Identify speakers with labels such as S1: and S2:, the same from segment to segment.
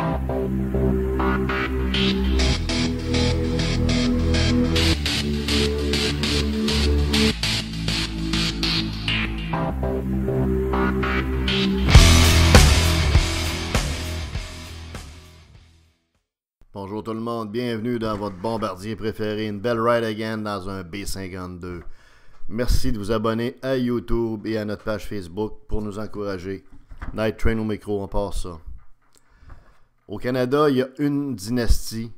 S1: Bonjour tout le monde, bienvenue dans votre bombardier préféré, une belle ride again dans un B-52. Merci de vous abonner à YouTube et à notre page Facebook pour nous encourager. Night Train au micro, on passe ça. Au Canada, il y a une dynastie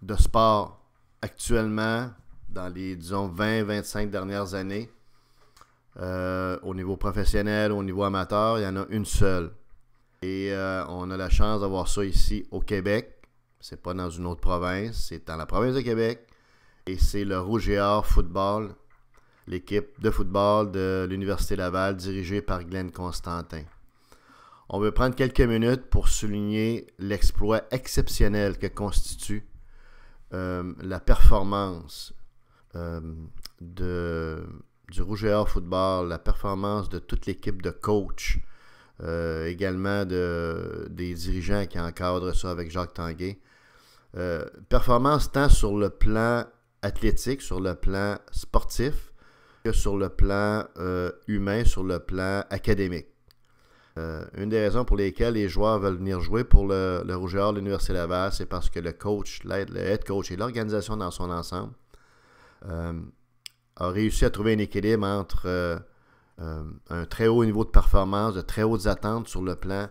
S1: de sport actuellement dans les, disons, 20-25 dernières années. Au niveau professionnel, au niveau amateur, il y en a une seule. Et on a la chance d'avoir ça ici au Québec. C'est pas dans une autre province, c'est dans la province de Québec. Et c'est le Rouge et Or Football, l'équipe de football de l'Université Laval dirigée par Glenn Constantin. On veut prendre quelques minutes pour souligner l'exploit exceptionnel que constitue la performance du Rouge et Or Football, la performance de toute l'équipe de coach, également des dirigeants qui encadrent ça avec Jacques Tanguay. Performance tant sur le plan athlétique, sur le plan sportif, que sur le plan humain, sur le plan académique. Une des raisons pour lesquelles les joueurs veulent venir jouer pour le Rouge et Or de l'Université Laval, c'est parce que le coach, le head coach et l'organisation dans son ensemble a réussi à trouver un équilibre entre un très haut niveau de performance, de très hautes attentes sur le plan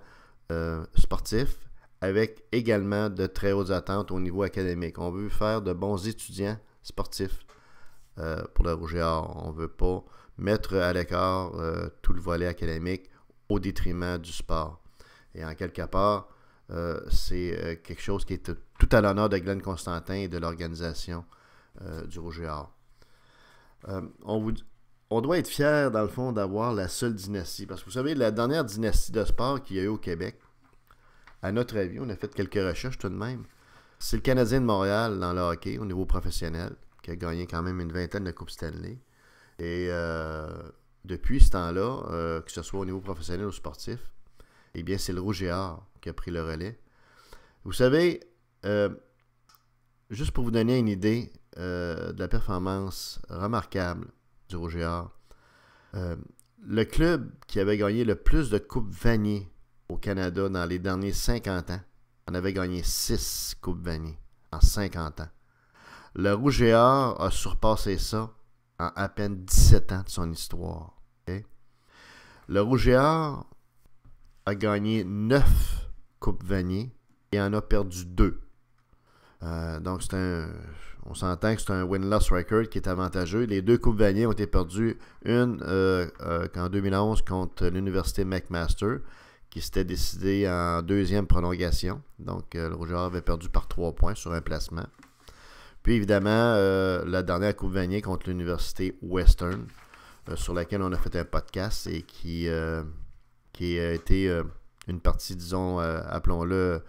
S1: sportif, avec également de très hautes attentes au niveau académique. On veut faire de bons étudiants sportifs pour le Rouge et Or. On ne veut pas mettre à l'écart tout le volet académique au détriment du sport. Et en quelque part, c'est quelque chose qui est tout à l'honneur de Glenn Constantin et de l'organisation du Rouge et Or. On doit être fiers, dans le fond, d'avoir la seule dynastie. Parce que vous savez, la dernière dynastie de sport qu'il y a eu au Québec, à notre avis, on a fait quelques recherches tout de même, c'est le Canadien de Montréal dans le hockey au niveau professionnel, qui a gagné quand même une vingtaine de Coupes Stanley. Et depuis ce temps-là, que ce soit au niveau professionnel ou sportif, eh bien, c'est le Rouge et Or qui a pris le relais. Vous savez, juste pour vous donner une idée de la performance remarquable du Rouge et Or, le club qui avait gagné le plus de Coupes Vanier au Canada dans les derniers 50 ans, on avait gagné 6 Coupes Vanier en 50 ans. Le Rouge et Or a surpassé ça en à peine 17 ans de son histoire. Okay? Le Rouge et Or a gagné 9 Coupes Vanier et en a perdu 2. Donc, on s'entend que c'est un win-loss record qui est avantageux. Les 2 Coupes Vanier ont été perdues, une en 2011 contre l'Université McMaster, qui s'était décidé en deuxième prolongation. Donc, le Rouge et Or avait perdu par 3 points sur un placement. Puis, évidemment, la dernière Coupe Vanier contre l'Université Western, sur laquelle on a fait un podcast et qui a été une partie, disons, appelons-le,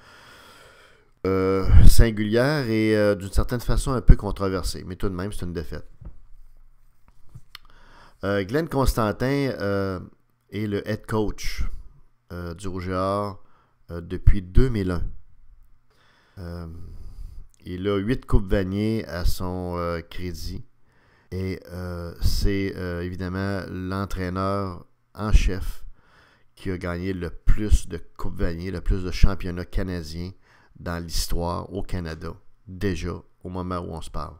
S1: singulière et d'une certaine façon un peu controversée. Mais tout de même, c'est une défaite. Glenn Constantin est le head coach du Rouge et Or depuis 2001. Il a 8 Coupes Vanier à son crédit et c'est évidemment l'entraîneur en chef qui a gagné le plus de Coupes Vanier, le plus de championnats canadiens dans l'histoire au Canada, déjà au moment où on se parle.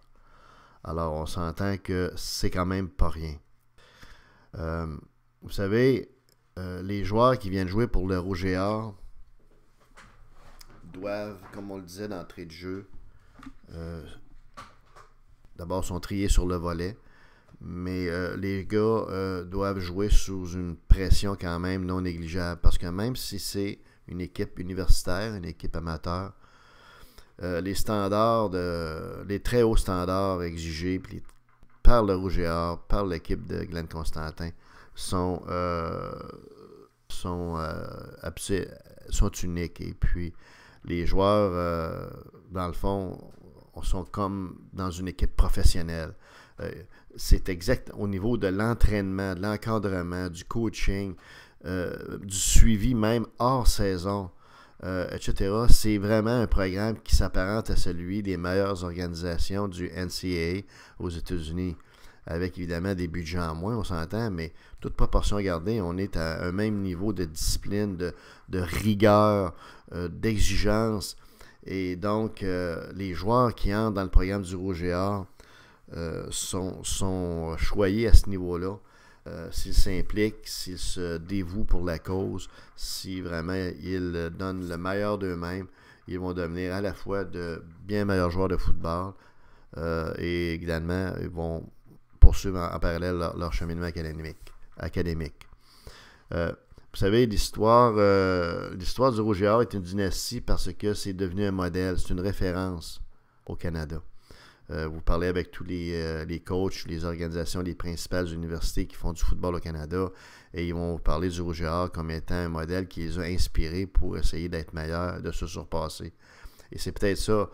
S1: Alors on s'entend que c'est quand même pas rien. Vous savez, les joueurs qui viennent jouer pour le Rouge et Or doivent, comme on le disait d'entrée de jeu, d'abord sont triés sur le volet, mais les gars doivent jouer sous une pression quand même non négligeable, parce que même si c'est une équipe universitaire, une équipe amateur, les standards, les très hauts standards exigés par le Rouge et Or, par l'équipe de Glenn Constantin, sont uniques. Et puis, les joueurs, dans le fond, sont comme dans une équipe professionnelle. C'est exact au niveau de l'entraînement, de l'encadrement, du coaching, du suivi même hors saison. etc. C'est vraiment un programme qui s'apparente à celui des meilleures organisations du NCAA aux États-Unis, avec évidemment des budgets en moins, on s'entend, mais toute proportion gardée, on est à un même niveau de discipline, de rigueur, d'exigence. Et donc, les joueurs qui entrent dans le programme du Rouge et Or sont choyés à ce niveau-là. S'ils s'impliquent, s'ils se dévouent pour la cause, si vraiment ils donnent le meilleur d'eux-mêmes, ils vont devenir à la fois de bien meilleurs joueurs de football et également ils vont poursuivre en parallèle leur cheminement académique. Vous savez, l'histoire du Rouge et Or est une dynastie parce que c'est devenu un modèle, c'est une référence au Canada. Vous parlez avec tous les coachs, les organisations, les principales universités qui font du football au Canada et ils vont vous parler du Rouge et Or comme étant un modèle qui les a inspirés pour essayer d'être meilleurs, de se surpasser. Et c'est peut-être ça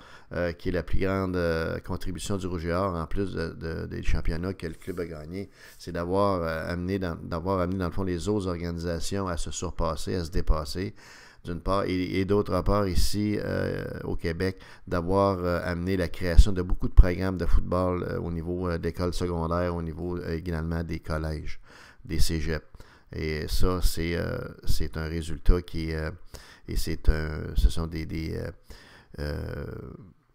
S1: qui est la plus grande contribution du Rouge et Or, en plus des championnats que le club a gagné, c'est d'avoir amené dans le fond les autres organisations à se surpasser, à se dépasser, d'une part, et d'autre part, ici, au Québec, d'avoir amené la création de beaucoup de programmes de football au niveau d'écoles secondaires, au niveau également des collèges, des cégeps. Et ça, c'est un résultat qui et ce sont des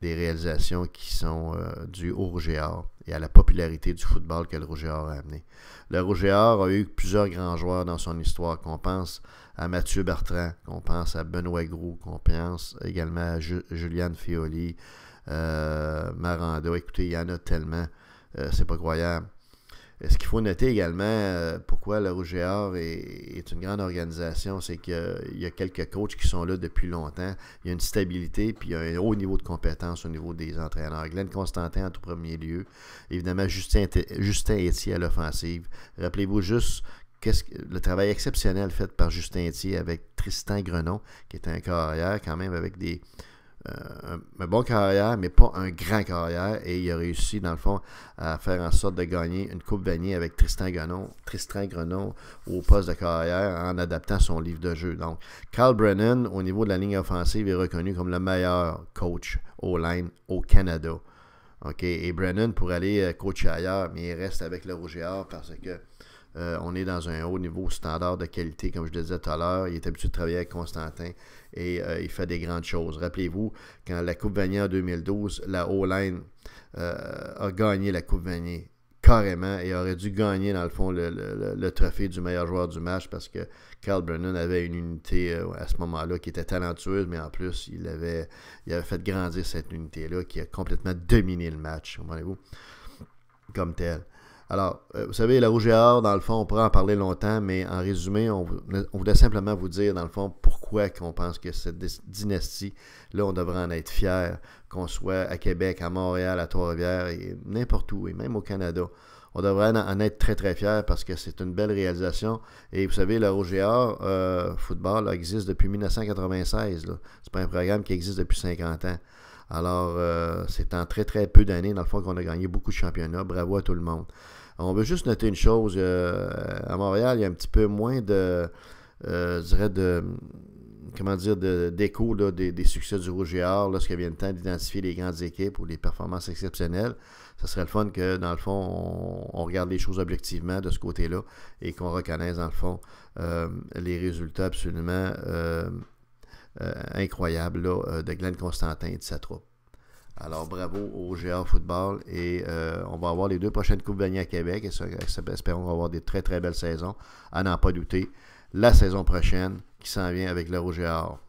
S1: réalisations qui sont dues au Rouge et Or et à la popularité du football que le Rouge et Or a amené. Le Rouge et Or a eu plusieurs grands joueurs dans son histoire, qu'on pense à Mathieu Bertrand, qu'on pense à Benoît Groux, qu'on pense également à Juliane Fioli, Maranda. Écoutez, il y en a tellement, c'est pas croyable. Ce qu'il faut noter également, pourquoi le Rouge et Or est une grande organisation, c'est qu'il y a quelques coachs qui sont là depuis longtemps. Il y a une stabilité, puis il y a un haut niveau de compétence au niveau des entraîneurs. Glenn Constantin en tout premier lieu. Évidemment, Justin Etier à l'offensive. Rappelez-vous juste le travail exceptionnel fait par Justin Etier avec Tristan Grenon, qui est un carrière quand même avec un bon carrière, mais pas un grand carrière, et il a réussi, dans le fond, à faire en sorte de gagner une Coupe Vanier avec Tristan Grenon au poste de carrière en adaptant son livre de jeu. Donc, Carl Brennan, au niveau de la ligne offensive, est reconnu comme le meilleur coach O-line au Canada. Okay? Et Brennan pourrait aller coacher ailleurs, mais il reste avec le Rouge et Or parce que on est dans un haut niveau standard de qualité, comme je le disais tout à l'heure. Il est habitué de travailler avec Constantin et il fait des grandes choses. Rappelez-vous, quand la Coupe Vanier en 2012, la O-line a gagné la Coupe Vanier carrément et aurait dû gagner, dans le fond, le trophée du meilleur joueur du match parce que Carl Brennan avait une unité à ce moment-là qui était talentueuse, mais en plus, il avait fait grandir cette unité-là qui a complètement dominé le match, comprenez-vous, comme tel. Alors, vous savez, le Rouge et Or, dans le fond, on pourrait en parler longtemps, mais en résumé, on voulait simplement vous dire, dans le fond, pourquoi qu'on pense que cette dynastie, là, on devrait en être fiers, qu'on soit à Québec, à Montréal, à Trois-Rivières, et n'importe où, et même au Canada. On devrait en être très, très fiers parce que c'est une belle réalisation. Et vous savez, le Rouge et Or football là, existe depuis 1996. C'est pas un programme qui existe depuis 50 ans. Alors, c'est en très, très peu d'années, dans le fond, qu'on a gagné beaucoup de championnats. Bravo à tout le monde. On veut juste noter une chose. À Montréal, il y a un petit peu moins je dirais, d'écho des succès du Rouge et Or lorsqu'il vient le temps d'identifier les grandes équipes ou les performances exceptionnelles. Ça serait le fun que, dans le fond, on regarde les choses objectivement de ce côté-là et qu'on reconnaisse, dans le fond, les résultats absolument incroyables là, de Glenn Constantin et de sa troupe. Alors, bravo au GA Football et on va avoir les 2 prochaines Coupes Vanier à Québec et espérons qu'on va avoir des très très belles saisons, à n'en pas douter. La saison prochaine qui s'en vient avec le Rouge et Or.